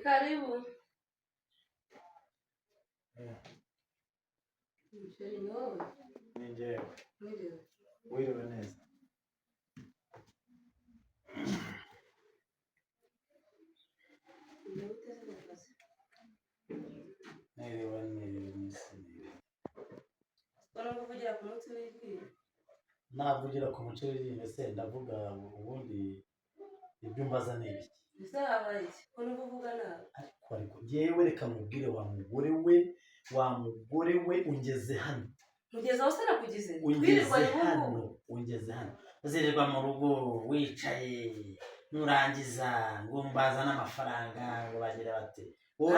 Karibu. Ninjyewe. Wiriwe neza. Niriwe nisi. Kuvugira ku munsi w'iki? Navugira ku muco w'iri se ndavuga ubundi ibyo mbaza n'ibiki. Bizabaye ko nuvuga nawe. Ariko yewe reka mubwire wa mugore we ungeze hano. Mugeze aho se nakugize? Ungeze hano. Uzirirwa mu rugo wicaye nurangiza ngo mbaza n'amafaranga ngo bagira bate.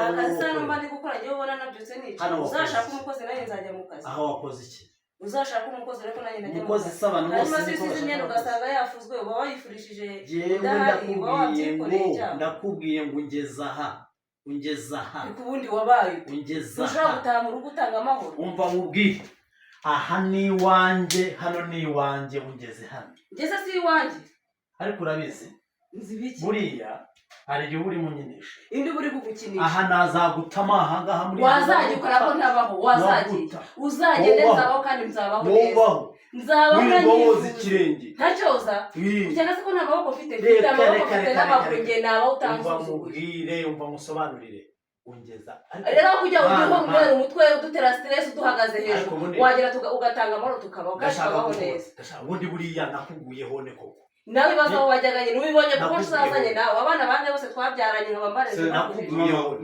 Akazi hano mba ndi gukora njye ubona nabyutse nicaye. Uzashaka umukozi nawe nzajya mu kazi. Aho wakoze iki? Uzashaka umukozi ariko nawe najya mu kazi. Umukozi saba n'umunsi niko bashaka. Ugasanga yafuzwe uba wayifurishije udahari uba wabyikoreye cyane. Ndakubwiye ngo ungeze aha. Ariko ubundi wabaye ungeze aha. Ushaka gutaha mu rugo utanga amahoro. Umva mubwire. Aha ni iwanjye, hano ni iwanjye ungeze hano. Ngeze si iwanjye. Ariko urabizi. Nzibiki. Buriya hari igihe uri munyinisha. Indi buri kugukinisha. Aha nazagutama ahangaha muri. Wazagikora ko ntabaho, wazagiye. Uzagende nzabaho kandi nzabaho neza. Nzabaho n'iwoza ikirenge. Ntacyoza. Cyangwa se ko ntabwo ufite amaboko ufite n'amaguru nge nabaho utansuzuguye. Umva musobanurire. Ungeza. Rero kujya ujya kubera umutwe udutera stress duhagaze hejuru. Wagera ugatanga amahoro tukabaho kandi tukabaho neza. Ubundi buriya nakuguyeho ne koko. Nawe bazaho wajyaganye n'ubibonye kuko usazanye nawe abana bande bose twabyaranye nk'abambareze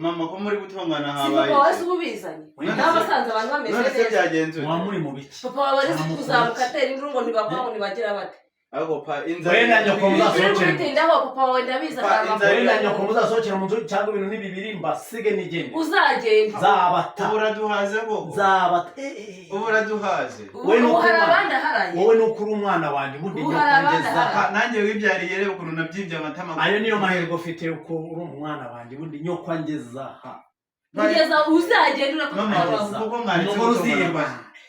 mama ko muri gutongana habaye papa wese ubizanye n'abasanze abantu bameze neza wa muri mu biki papa wabari kuzamuka atera induru ngo ntibakora ngo ntibagira bate ariko pa wenda nyoko muzasohokera ndaho papa wenda biza wenda nyoko muzasohokera mu nzu cyangwa ibintu n'ibibirimba sige nigende uzagenda zabata uraduhaze bo zabata uraduhaze wowe n'ukuri umwana wanjye bundi nyokangeza nanjye wibyariye rero ukuntu nabyibye amatama ayo niyo mahirwe ufite uko uri umwana wanjye bundi nyokangeza ugeza uzagenda urakubaza kuko mwanditse uzirwa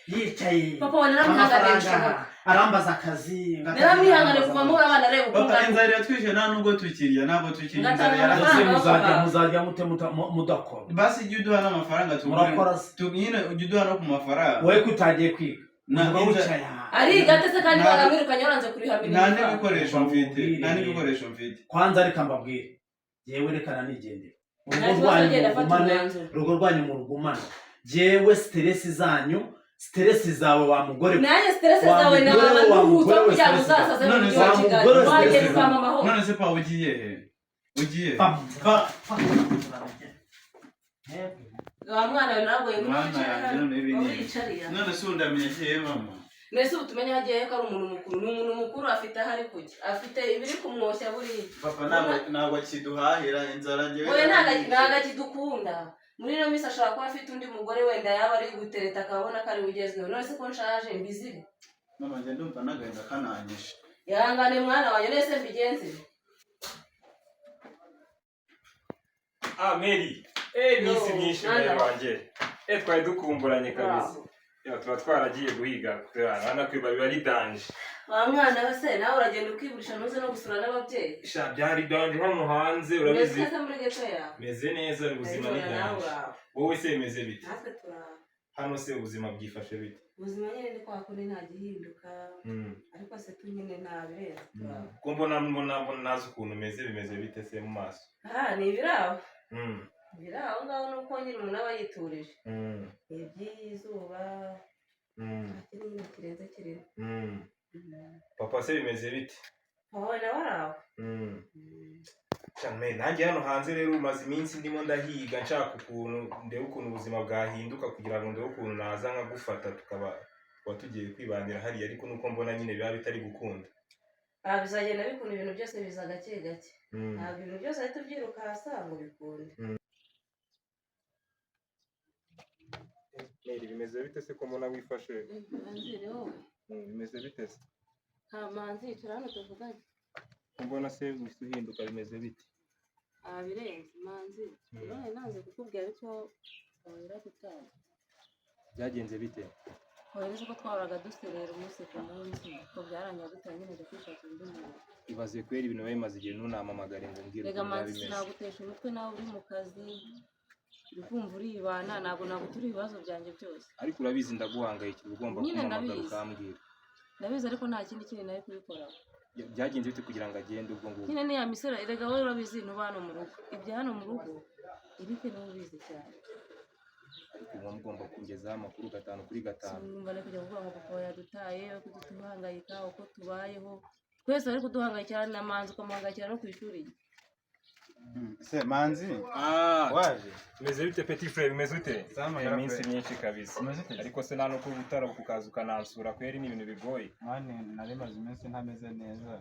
yicaye papa wenda namuhanganisha arambaza akazi naramwihangane kuva muri abana rero papa inzara yatwishe nta nubwo tukiriya ntabwo tukiri inzara yarase muzajya mudakora basi ujye uduha n'amafaranga nyine ujye uduha no ku mafaranga wowe ko utagiye kwiga ari gatese kandi baramwirukanye waranze kurihamira nta n'ibikoresho mfite kwanza reka mbabwire yewe rekana nigendera urugo rwanyu mu rugumane jewe stress zawe wa mugore nanjye stress zawe na nuhuta kujya uzasaze mu gihe wa Kigali wagera kama mahoro none se pa ugiye he pa wa mwana nabwo yicariye none se undamenye he mama nese utumenye hagiye ko ari umuntu mukuru afite hari kujya afite ibiri kumwoshya buri papa ntabwo kiduhahira inzara ngewe oya ntaga kidukunda muri no misa ashaka kuba afite undi mugore wenda yaba ari gutereta akabona ko ari ugezweho none se ko nshaje mbizire mama ngende ndumva nagenda kananyisha yangane mwana wanjye nese mbigenze Mary misi myinshi mbere wanjye twari dukumburanye kabisa tuba twaragiye guhiga urabona ko biba ari danje wa mwana we se nawe uragenda ukiburisha ntuze no gusura n'ababyeyi sha byari danje hano hanze urabizi meze neza ubuzima ni danje wowe se bimeze bite hano se ubuzima bwifashe bite ubuzima nyine ndi kwa kundi nta gihinduka ariko se tu nyine nta birenze ko mbona nazi ukuntu bimeze bite se mu maso ni ibiraho aho ngaho nuko nyine umuntu aba yiturije iby'izuba nta kintu kirenze kirimo papa se bimeze bite wowe nawe ari aho cyane nanjye hano hanze rero umaze iminsi ndimo ndahiga nshaka ukuntu ndebe ukuntu ubuzima bwahinduka kugira ngo ndebe ukuntu naza nkagufata tukaba tugiye kwibanira hariya ariko nuko mbona nyine biba bitari gukunda bizagenda bikunda ibintu byose biza gake gake ntabwo ibintu byose ahita ubyiruka hasi ngo bikunde bimeze bite se ko mbona wifashe manzire wowe bimeze bite se nta manzi yicara hano tuvuganye mbona se wise uhinduka bimeze bite birenze manzi none nanze kukubwira ariko wera gutanga byagenze bite Ohereza ko twahoraga duserera umunsi ku munsi ko byarangiye dutanye nyine kwishakira undi muntu ibaze kwera ibintu bimaze igihe ntunamamagare ngo mbwire rega manzi nagutesha umutwe nawe uri mu kazi ukumva uribana ntabwo nagutura ibibazo byanjye byose ariko urabizi ndaguhangayikira ugomba kumamagara ukambwira ndabizi ariko nta kindi kintu nari kubikoraho byagenze bite kugira ngo agende ubwo ngubwo nyine niya misoro rega wowe urabizi ntuba hano mu rugo ibya hano mu rugo irike niwe ubizi cyane ariko uba mugomba kungezaho amakuru 5 kuri 5 numva ari kujya kuvuga ngo papa yadutaye uko duhangayika uko tubayeho twese bari kuduhangayikira na manzi ukamuhangayikira no ku ishuri se manzi waje meze bite petit frère meze ute iminsi myinshi kabisa ariko se nta no kubutara kukaza ukanansura kweri ni ibintu bigoye mane nari maze iminsi ntameze neza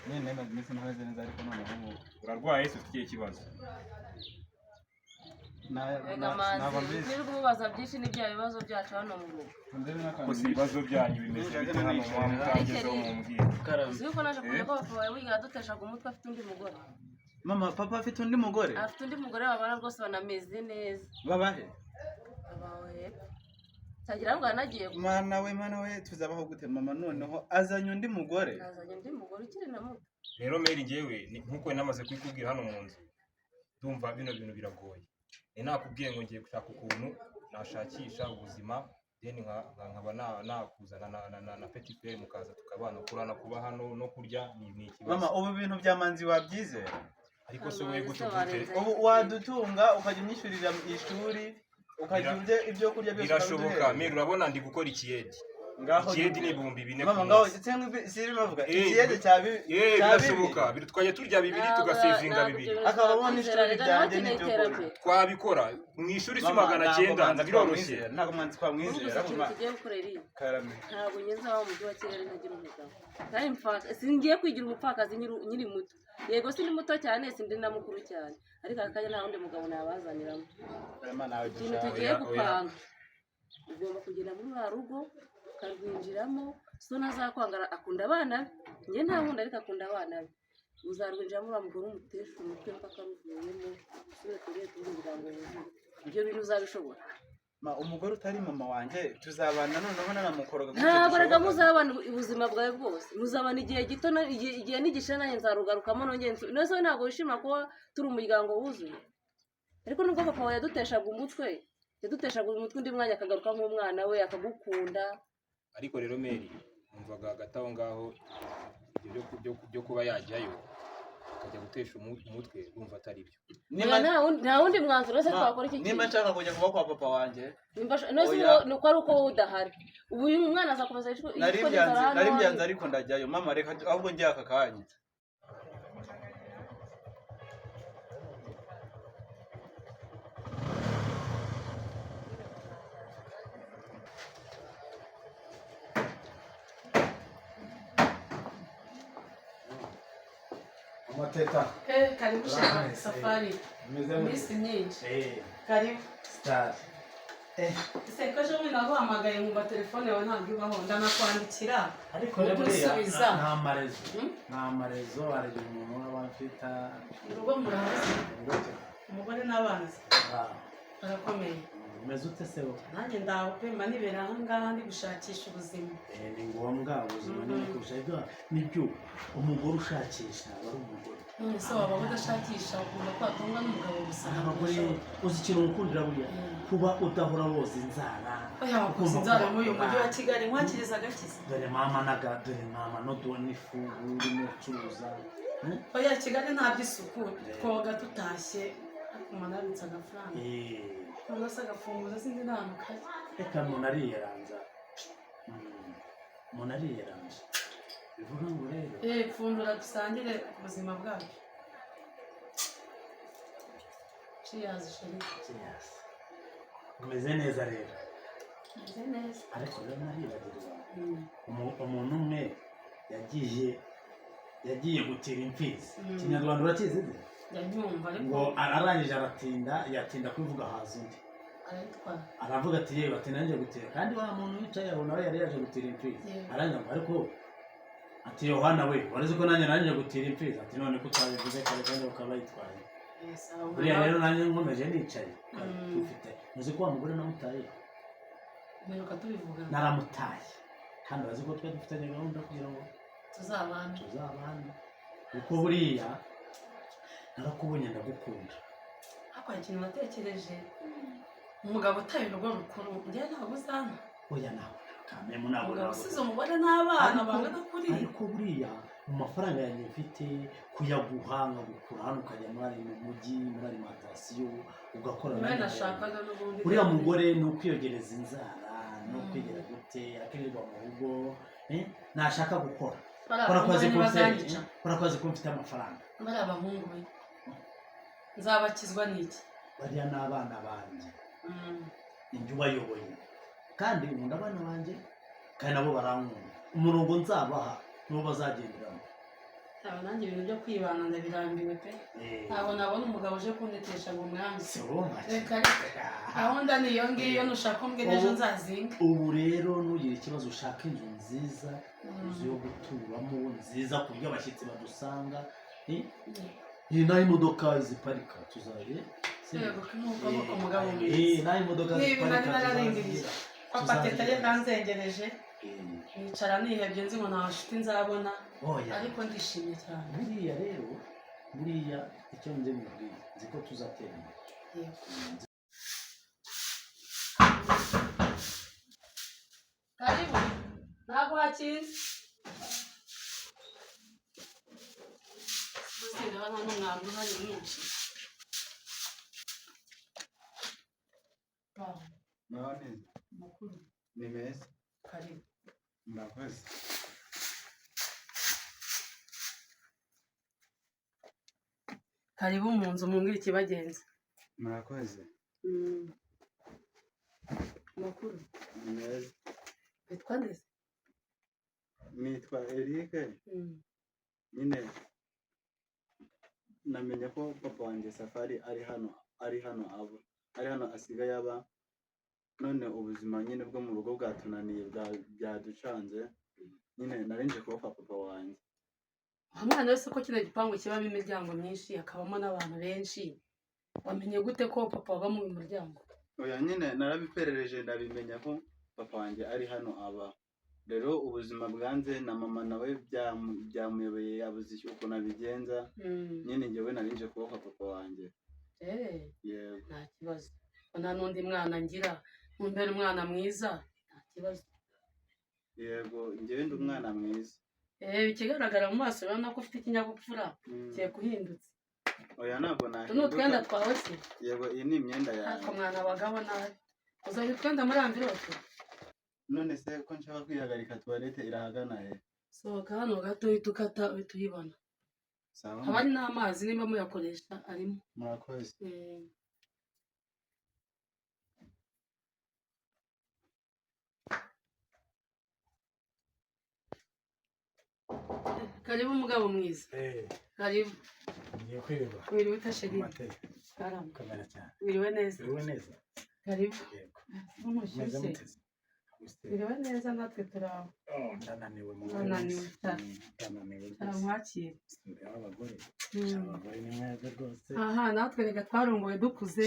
nyine nari maze iminsi ntameze neza ariko noneho urarwaye se ufite ikibazo ntabwo mbizi niri kumubaza byinshi n'ibya bibazo byacu hano mu rugo gusa ibibazo byanyu bimeze bite hano mutangezeho mumbwira uzi yuko naje kumenya ko papa wawe wiga yaduteshaga umutwe afite undi mugore mama papa afite undi mugore afite undi mugore babana rwose banameze neza babahe babahe cyagira ngo yanagiye mana we tuzabaho gute mama noneho azanye undi mugore ukiri na muto rero meri ngewe nkuko namaze kwikubwira hano mu nzu ndumva bino bintu biragoye nakubwiye ngo ngiye gushaka ukuntu nashakisha ubuzima then nkaba nakuzana na petit frère mukaza tukabana kurana kuba hano no kurya ni ikibazo mama ubu bintu bya manzi wabyize ariko se we gute gute ubu wadutunga ukajya umwishyurira ishuri ukajya ibyo kurya byose birashoboka meri urabona ndi gukora ikiyedi ikiyedi ni 2400 mama ngaho siri bavuga ikiyedi cyabi birashoboka twajya turya 2 tugasevinga 2 akabamo n'ishuri ryanjye n'ibyo kurya twabikora mu ishuri si 900 nabiroroshye ntabwo manzi twamwizera tugiye gukorera iyi karame ntabwo ngeze aho mu wa Kigali ntagira umugabo kandi singiye kwigira umupfakazi nyiri muto yego sindi muto cyane sindi na mukuru cyane ariko akanya nta wundi mugabo nabazaniramo ikintu tugiye gupanga ugomba kugenda muri wa rugo ukarwinjiramo so ntazakwangara akunda abana njye nta wundi ariko akunda abana be uzarwinjiramo uriya mugore umutesha umutwe mpaka ruvuyemo usubire turiye tuvugira ngo wuzure ibyo bintu uzabishobora umugore utari mama wanjye tuzabana noneho nanamukoroga ntabwo rega muzabana ubuzima bwawe bwose muzabana igihe gito igihe n'igishe nanjye nzarugarukamo nongeye nose ntabwo wishima kuba turi umuryango wuzuye ariko nubwo papa wawe yaduteshaga umutwe undi mwanya akagaruka nk'umwana we akagukunda ariko rero meri numvaga hagati aho ngaho ibyo byo kuba yajyayo akajya gutesha umutwe urumva atari byo nta wundi mwanzuro wese twakora iki nimba nshaka kujya kuba kwa papa wanjye nuko ari uko wowe udahari ubu uyu mwana azakomeza nari mbyanze ariko ndajyayo mama reka ahubwo njye aka kanya Amateta. Karibu shaka safari. Misi myinshi. Karibu. Star. Seko je mwe naguhamagaye mu telefone yawe ntabwo ibaho ndanakwandikira. Ariko rero nta marezo ari umuntu w'abafita. Urugo murahazi. Umugore n'abana. Barakomeye. Umeze ute se wowe? Nanjye ndaho pe manibera aha ngaha ndi gushakisha ubuzima. Ni ngombwa ubuzima ni kushaka nibyo umugore ushakisha bari umugore. So waba udashakisha ukunda kwatunga n'umugabo gusa. Abagore uzi ikintu ukundira buriya kuba udahora woza inzara. Oya wakoze inzara muri uyu mujyi wa Kigali mwakiriza gakiza. Dore mama no doni ifu urimo curuza. Oya Kigali nta by'isuku twoga tutashye umanabitsa agafaranga. Nose agafunguza sindi ntantu kaje. Reka munariyeranza. Munariyeranza. Bivuga ngo rero. Pfundura dusangire ubuzima bwacu. Cheers sheri. Cheers. Umeze neza rero. Umeze neza. Ariko rero naribagirwa. Umuntu umwe yagiye gutira imfizi. Kinyarwanda urakizi nde? Yabyumva ariko ngo ararangije yatinda kwivuga haza undi. Aravuga ati yewe ati nanjye gutira kandi wa muntu wicaye aho nawe yari yaje gutira imfizi. Aranyanga ariko ati Yohana we warize ko nanjye gutira imfizi ati none ko utabivuze kare kandi ukaba yitwaye. Buriya rero nanjye nkomeje nicaye. Ufite muzi ko wa mugore namutaye. Meruka tubivuga. Naramutaye. Kandi bazi ko twe dufitanye gahunda kugira ngo tuzabana. kuko buriya narakubonye ndagukunda. ariko hari ikintu natekereje umugabo utaye urugo rukuru njyewe ntabwo uzana Oya nawe kamemu ntabwo umugabo usize umugore n'abana bangana kuri ariko buriya mu mafaranga yanjye mfite kuyaguha nkagukura hano ukajya muri mu mujyi muri alimantasiyo ugakora niwe nashakaga n'ubundi uriya mugore ni ukwiyogereza inzara no kwigira gute akirirwa mu rugo ntashaka gukora kora ko mfite amafaranga bari abahungu be nzabakizwa n'iki bariya ni abana banjye ninjye ubayoboye kandi nkunda abana banjye kandi nabo barankunda umurongo nzabaha niwo bazagenderamo. aba nanjye ibintu byo kwibana ndabirambiwe pe ntabwo nabona umugabo uje kuntetesha ngo umwanzi reka reka gahunda ni iyo ngiyo nushaka umbwira ejo nzazinga. ubu rero nugira ikibazo ushaka inzu nziza inzu yo guturamo nziza ku buryo abashyitsi badusanga iyi nayo imodoka ziparika tuzaye nayo imodoka ziparika tuzazigira papa teta ye nanzengereje nicara nihebye nzi ngo nta nshuti nzabona ariko ndishimye cyane. buriya rero buriya icyo nze mubwiye nzi ko tuzatera imbere. karibu ntabwo hakinze usibye hano n'umwanda uhari mwinshi. Makuru ni meza. Karibu murakoze. karibu mu nzu mumbwire ikibagenza. Murakoze. Makuru ni meza. witwa nde? Nitwa Eric. nyine namenye ko papa wanjye Safari ari hano asigaye aba none ubuzima nyine bwo mu rugo bwatunaniye byaducanze nyine narinje kuba papa wanjye. Umwana wese ko kino gipangu kibamo imiryango myinshi hakabamo n'abantu benshi wamenye gute ko papa aba mu muryango? Oya nyine narabiperereje ndabimenya ko papa wanjye ari hano aba. Rero ubuzima bwanze na mama nawe byamuyobeye yabuze ukuntu abigenza nyine njyewe narinje kuba papa wanjye. Yego nta kibazo nta n'undi mwana ngira mumbere umwana mwiza nta kibazo. Yego njyewe ndi umwana mwiza. Ikigaragara mu maso urabona ko ufite ikinyabupfura kiye kuhindutse. Oya ntabwo tuno twenda twawe se? Yego iyi ni imyenda yawe. Ariko mwana abagabo nabi uzajya utwenda muri amvirope. None se ko nshaka kwihagarika tuwarete irahagana he? Sohoka hano gato uhita ukata uhita uyibona. Haba hari n'amazi nimba muyakoresha arimo. Murakoze. Karibu umugabo mwiza. Karibu. Ngiye kwirirwa. Wiriwe utasheri. Karamba. Kamera cyane. Wiriwe neza. Wiriwe neza. Karibu. Yego. Meze muteze. Wiriwe neza natwe turaho. Ndananiwe mu ndananiwe cyane. Ndananiwe. Mwakire. Abagore. Abagore ni mwebwe rwose. Aha natwe rega twarongoye dukuze.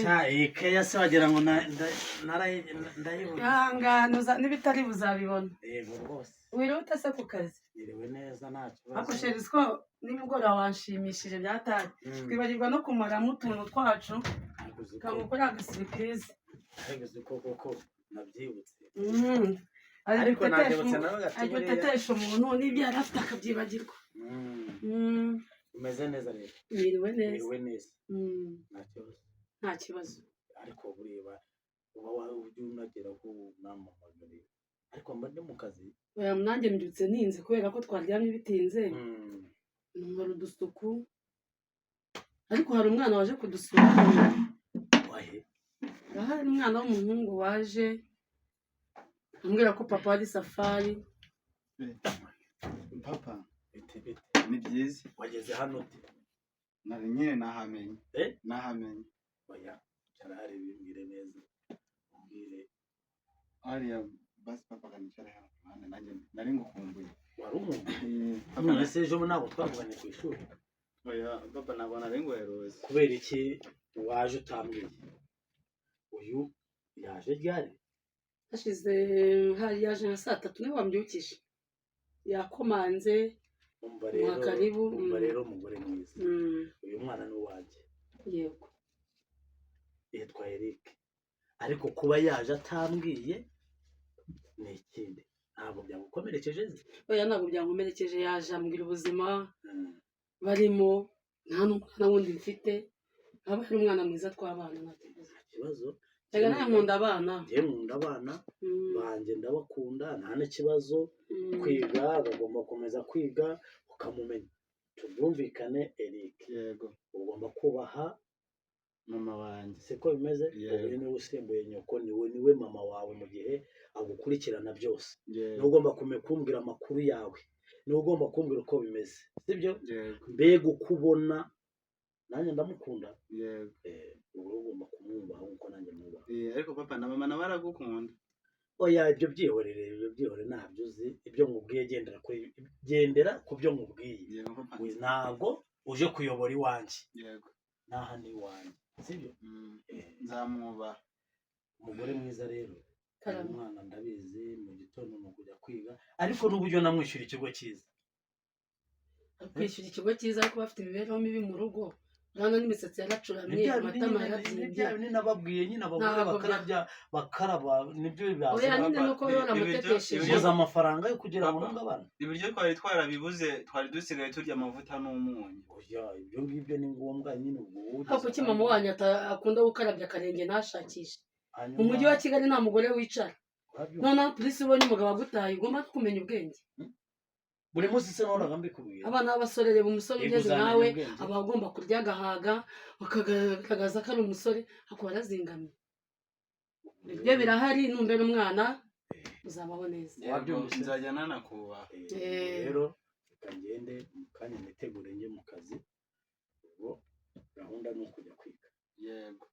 Keya se wagira ngo ndayibona. Yangana n'ibitari buzabibona. Yego rwose. Wiriwe utase ku kazi. Wiriwe neza nta kibazo. Akosheri ko nimugora wanshimishije byataye. Twibagirwa no kumaramo utuntu twacu. Kamukora agasiripurize. Ariko koko nabyibutse. Ariko tetesha umuntu n'ibyo yari afite akabyibagirwa. Umeze neza rero. Wiriwe neza. Wiriwe neza. Nta kibazo. Ariko bureba uba ujya unagera ko namamagare. Ariko mba ndi mu kazi. Oya nanjye mbyutse ninze kubera ko twaryamye bitinze. Nkora udusuku. Ariko hari umwana waje kudusura. Wahe? Hari umwana w'umuhungu waje ambwira ko papa ari Safari. Papa ni byiza wageze hano ute? Nari nyine nahamenye. Nahamenye. Oya cyarare bimbwire neza. Umbwire ariya basi papa kanicara hano nanjye nari ngukumbuye. Wari umumbuye? None se ejo ntabwo twavuganye ku ishuri? Oya papa ntabwo nari nguheruze. Kubera iki waje utambwiye? Uyu yaje ryari? Hashize hari yaje na saa 3 niwe wambyukije. Yakomanze umva rero umugore mwiza uyu mwana ni uwanjye yego yitwa Eric ariko kuba yaje atambwiye ni ikindi ntabwo byagukomerekeje oya ntabwo byankomerekeje yaje ambwira ubuzima barimo nta n'umwana wundi mfite aba ari umwana mwiza tw'abana nta kibazo reka nawe nkunda abana njye nkunda abana banjye ndabakunda nta n'ikibazo kwiga bagomba gukomeza kwiga ukamumenya tubyumvikane Eric yego ugomba kubaha mama wanjye siko bimeze ubu niwe usimbuye nyoko niwe mama wawe mu gihe agukurikirana byose niwe ugomba kumbwira amakuru yawe niwe ugomba kumbwira uko bimeze sibyo mbega uko ubona nanjye ndamukunda ubu ugomba kumwubaha nk'uko nanjye mwubaha ariko papa na mama nabo baragukunda oya ibyo byihorere ntabyo uzi ibyo nkubwiye gendera ku byo nkubwiye ntabwo uje kuyobora iwanjye n'aha ni iwanjye sibyo nzamwubaha umugore mwiza rero umwana ndabizi mu gitondo ni ukujya kwiga ariko n'uburyo namwishyura ikigo cyiza kwishyura ikigo cyiza ariko bafite imibereho mibi mu rugo urabona n'imisatsi yaracuramye amatama yarabyimbye ni nababwiye nyine abagore bakaraba nibyo bibaza oya nyine nuko bibona amutetesheje ubuze amafaranga yo kugira ngo abana ibiryo twari twarabibuze twari dusigaye turya amavuta n'umunyu oya ibyo ngibyo ni ngombwa nyine ubwo ariko kuki mama wanyu akunda gukarabya akarenge ntashakishe mu mujyi wa Kigali nta mugore wicara noneho polisi ubonye umugabo agutaye ugomba kumenya ubwenge buri munsi se nahoraga mbikubwira abana b'abasore reba umusore ugeze nawe aba agomba kurya agahaga bakagaragaza ko ari umusore ako barazingamye ibyo birahari numbera umwana uzabaho neza nzajya nanakubaha rero reka ngende mu kanya nitegure njye mu kazi ubwo gahunda ni ukujya kwiga yego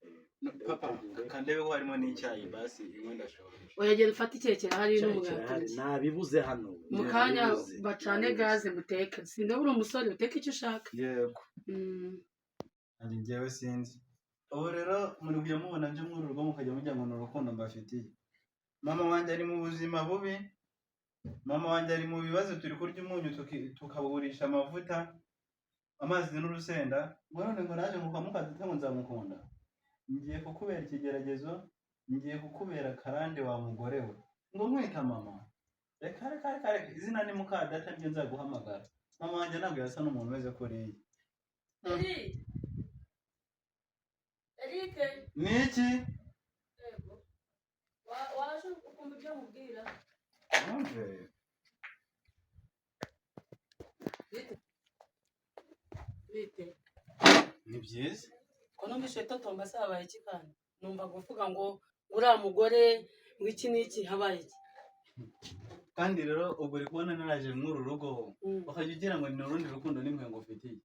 papa kandebe ko harimo n'icyayi basi imwe ndashobora oya genda ufate icyekera hari n'umugati nabibuze hano mu kanya bacane gaze muteke sindabura umusore uteke icyo ushaka yego ari njyewe sinzi ubu rero muri kujya mubona byo muri urugo mukajya mujya ngo ni urukundo mbafitiye mama wanjye ari mu buzima bubi mama wanjye ari mu bibazo turi kurya umunyu tukabugurisha amavuta amazi n'urusenda ngo none ngo naje mukamukadute ngo nzamukunda ngiye kukubera ikigeragezo ngiye kukubera karande wa mugore we ngo nkwita mama reka izina ni mukadata nibyo nzaguhamagara mama wanjye ntabwo yasa n'umuntu umeze kuriya Eric ni iki waje ukumva ibyo mubwira bite ni byiza ko numvise totomba se habaye iki kandi numva kuvuga ngo uriya mugore w'iki n'iki habaye iki kandi rero ubwo uri kubona naraje muri uru rugo ukajya ugira ngo ni urundi rukundo nimwe ngo ufitiye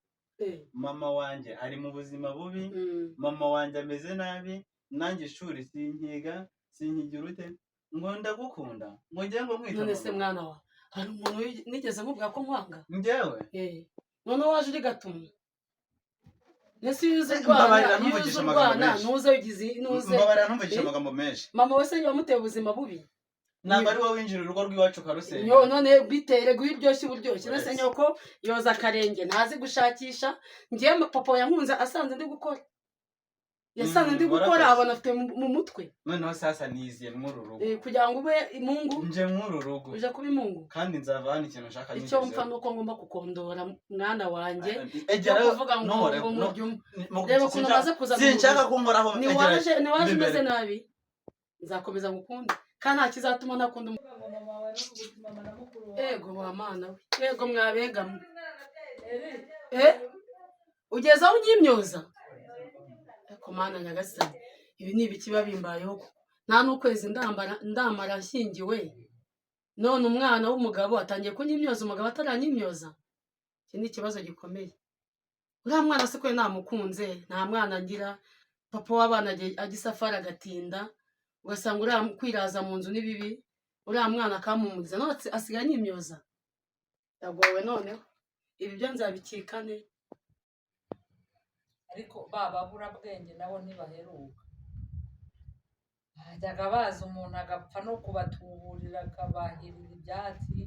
mama wanjye ari mu buzima bubi mama wanjye ameze nabi nanjye ishuri sinkigira ute ngo ndagukunda ngo ngiye ngo nkwita none se mwana wa hari umuntu nigeze mubwira ko nkwanga njyewe none waje uri gatuma nese yuze urwana nuze ugize nuze mbabarira ntumvugisha amagambo menshi mama wese yamuteye ubuzima bubi ntabwo ari wowe winjira urugo rw'iwacu karusenya none bitere guhiryoshye uburyoshye nese nyoko yoza akarenge ntazi gushakisha ngiye papa yankunze asanze ndi gukora yasanze ndi gukora abona afite mu mutwe noneho sasa niziye muri uru rugo kugira ngo ube imungu nje muri uru rugo uje kuba imungu kandi nzava hano ikintu nshaka icyo mpfa nuko ngomba kukondora mwana wanjye egera kuvuga ngo reba ukuntu maze kuza sinshaka kunkoraho niwaje umeze nabi nzakomeza ngukunda kandi nta kizatuma ntakunda ego wa mana we ego mwabegamwe ugeze aho ugiye imyoza ariko mana nyagasani ibi ni ibiki biba bimbayeho nta n'ukwezi ndamara nshyingiwe none umwana w'umugabo atangiye kunyimyoza umugabo ataranyimyoza iki ni ikibazo gikomeye uriya mwana se kwe namukunze nta mwana ngira papa w'abana ajya isafari agatinda ugasanga uriya kwiraza mu nzu ni bibi uriya mwana akamumugiza none asigaye anyimyoza yagowe noneho ibi byo nzabikikane ariko bababura bwenge nabo ntibaheruka bajyaga baza umuntu agapfa no kubatuburira akabahirira ibyatsi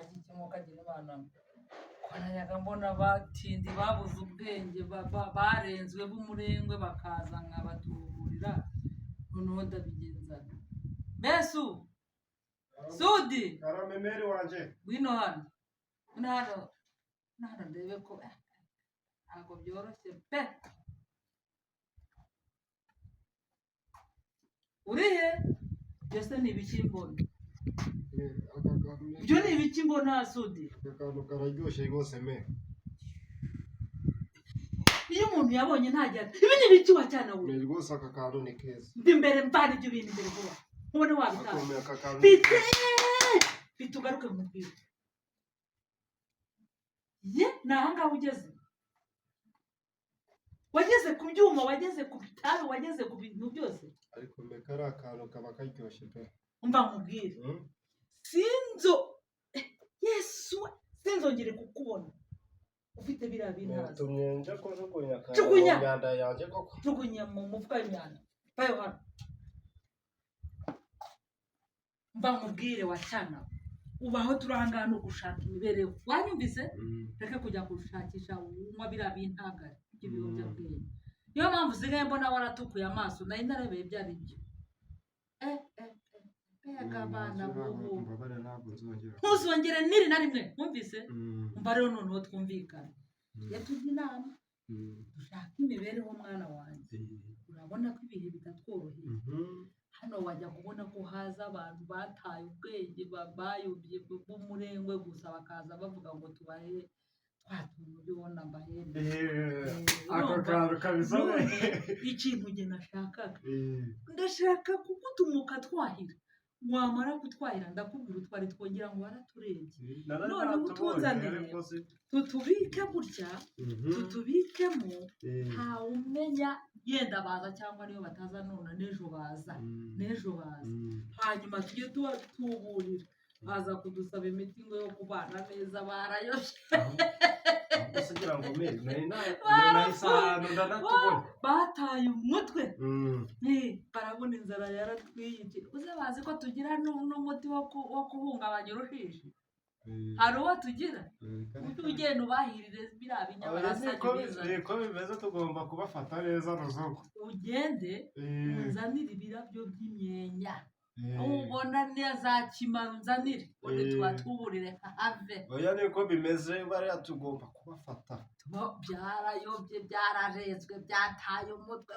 iki kimwe kagira imana kwanayaga mbona batindi babuze ubwenge barenzwe b'umurengwe bakaza nkabatuburira noneho ndabigenzaga mbese Sudi karamemeri wanje ngwino hano ndebe ko ntabwo byoroshye pe urihe byose ni ibiki mbona ibyo ni ibiki mbona Sudi akantu kararyoshye rwose me iyo umuntu yabonye ntajya ibi ni ibiki wacyana we ni rwose aka kantu ni keza ndi imbere mvana ibyo bintu imbere vuba ubone wabitanga akomeye aka kantu bite ugaruke mu bwira ye ni ahangaha ugeze wageze ku byuma wageze ku bitabi wageze ku bintu byose ariko me kari akantu kaba karyoshye pe umva nkubwire sinzongere kukubona ufite biriya bintu hasi tumye nje kujugunya Jugunya. imyanda yanjye koko jugunya mu mufuka w'imyanda vayo hano mva nkubwire wacyana ubaho turahangana no gushaka imibereho wanyumvise reke kujya gushakisha unywa biriya bintagare by'ibiyobyabwenge niyo mpamvu usigaye mbona waratukuye amaso nari narebeye ibyo ari byo mbega abana b'ubu mbabare ntabwo nzongera ntuzongere niri na rimwe mwumvise mva rero noneho twumvikana iyo tujya inama dushaka imibereho mwana wanjye urabona ko ibihe bitatworoheye hano wajya kubona ko haza abantu bataye ubwenge bayobye b'umurengwe gusa bakaza bavuga ngo tubahe twa tuntu ubona mbahende ako kantu kabisome ikintu njye nashakaga ndashaka kugutumuka twahira wamara kutwahira ndakubwira utwari twongera ngo waraturebye none utuzanire tutubike gutya tutubikemo ntawe umenya yenda baza cyangwa niyo bataza none n'ejo baza hanyuma tujye tuburira baza kudusaba imiti ngo yo kubana neza barayoshe kugira ngo me nayisano ndanatubona bataye umutwe barabona inzara yaratwiyikiye uze bazi ko tugira n'umuti wo kuhungabanya uruhishi hari uwo tugira ugenda ubahirire biriya binyabarasanyi ko bimeze tugomba kubafata neza ruzugu ugende unzanire ibirabyo by'imyenya ubona neza kimara unzanire ubundi tuba tuburire have oya niko bimeze bariya tugomba kubafata byarayobye byararezwe byataye umutwe